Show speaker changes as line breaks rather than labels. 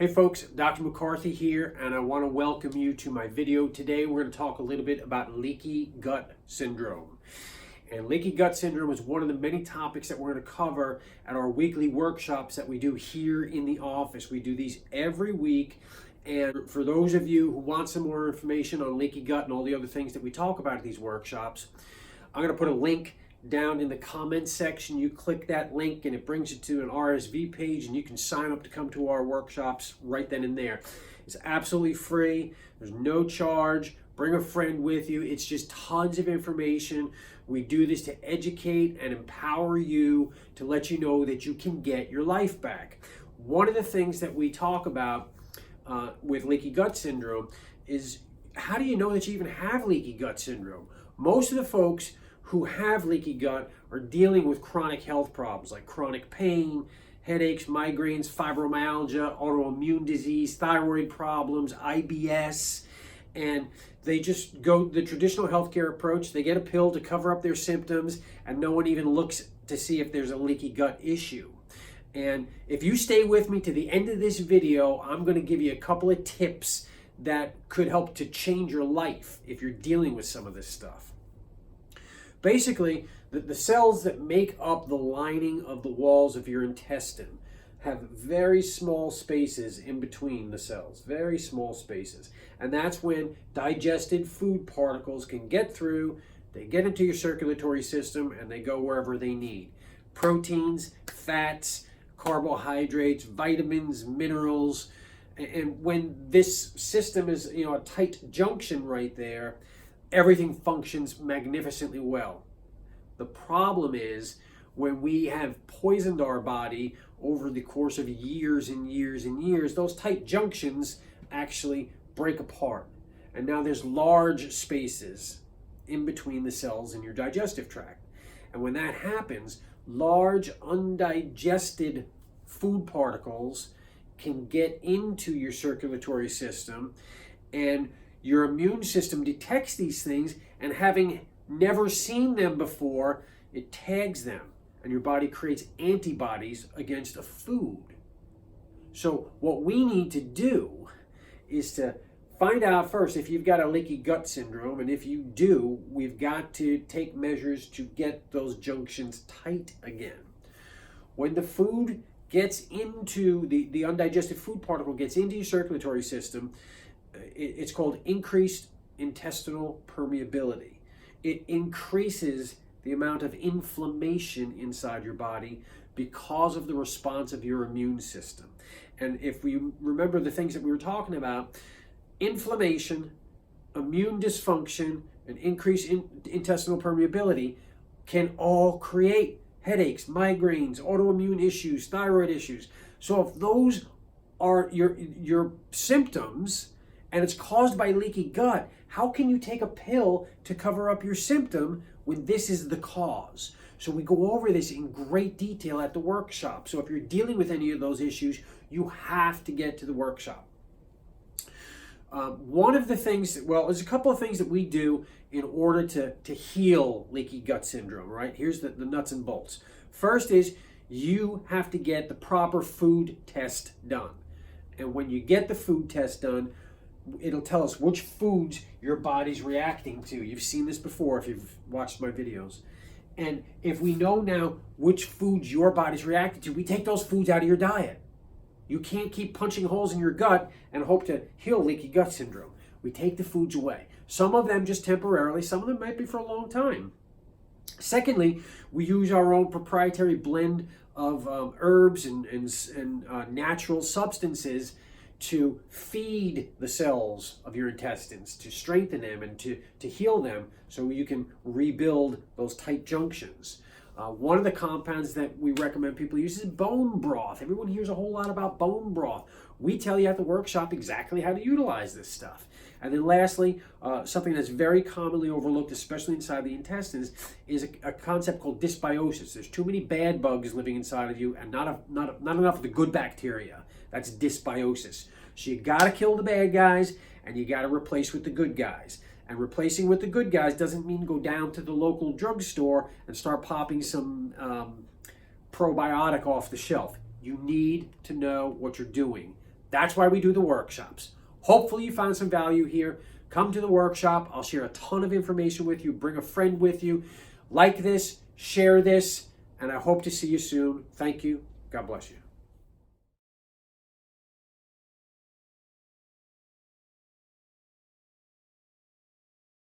Hey folks, Dr. McCarthy here, and I want to welcome you to my video. Today we're going to talk a little bit about leaky gut syndrome. And leaky gut syndrome is one of the many topics that we're going to cover at our weekly workshops that we do here in the office. We do these every week. And for those of you who want some more information on leaky gut and all the other things that we talk about at these workshops, I'm going to put a link down in the comments section. You click that link and it brings you to an RSV page, and you can sign up to come to our workshops right then and there. It's absolutely free. There's no charge. Bring a friend with you. It's just tons of information. We do this to educate and empower you, to let you know that you can get your life back. One of the things that we talk about with leaky gut syndrome is, how do you know that you even have leaky gut syndrome? Most of the folks who have leaky gut are dealing with chronic health problems like chronic pain, headaches, migraines, fibromyalgia, autoimmune disease, thyroid problems, IBS, and they just go the traditional healthcare approach. They get a pill to cover up their symptoms, and no one even looks to see if there's a leaky gut issue. And if you stay with me to the end of this video, I'm going to give you a couple of tips that could help to change your life if you're dealing with some of this stuff. Basically, the cells that make up the lining of the walls of your intestine have very small spaces in between the cells, very small spaces. And that's when digested food particles can get through, they get into your circulatory system, and they go wherever they need. Proteins, fats, carbohydrates, vitamins, minerals. And when this system is, a tight junction right there, everything functions magnificently well. The problem is when we have poisoned our body over the course of years and years and years, those tight junctions actually break apart. And now there's large spaces in between the cells in your digestive tract. And when that happens, large undigested food particles can get into your circulatory system, and your immune system detects these things, and having never seen them before, it tags them, and your body creates antibodies against a food. So what we need to do is to find out first if you've got a leaky gut syndrome, and if you do, we've got to take measures to get those junctions tight again. When the food gets into, the undigested food particle gets into your circulatory system, it's called increased intestinal permeability. It increases the amount of inflammation inside your body because of the response of your immune system. And if we remember the things that we were talking about, inflammation, immune dysfunction, and increased intestinal permeability can all create headaches, migraines, autoimmune issues, thyroid issues. So if those are your symptoms, and it's caused by leaky gut, how can you take a pill to cover up your symptom when this is the cause? So we go over this in great detail at the workshop. So if you're dealing with any of those issues, you have to get to the workshop. One of the things, there's a couple of things that we do in order to heal leaky gut syndrome, right? Here's the nuts and bolts. First is you have to get the proper food test done. And when you get the food test done, it'll tell us which foods your body's reacting to. You've seen this before if you've watched my videos. And if we know now which foods your body's reacting to, we take those foods out of your diet. You can't keep punching holes in your gut and hope to heal leaky gut syndrome. We take the foods away. Some of them just temporarily, some of them might be for a long time. Secondly, we use our own proprietary blend of herbs and natural substances to feed the cells of your intestines, to strengthen them and to heal them so you can rebuild those tight junctions. One of the compounds that we recommend people use is bone broth. Everyone hears a whole lot about bone broth. We tell you at the workshop exactly how to utilize this stuff. And then lastly, something that's very commonly overlooked, especially inside the intestines, is a concept called dysbiosis. There's too many bad bugs living inside of you and not enough of the good bacteria. That's dysbiosis. So you got to kill the bad guys and you got to replace with the good guys. And replacing with the good guys doesn't mean go down to the local drugstore and start popping some probiotic off the shelf. You need to know what you're doing. That's why we do the workshops. Hopefully you found some value here. Come to the workshop. I'll share a ton of information with you. Bring a friend with you. Like this, share this, and I hope to see you soon. Thank you. God bless you.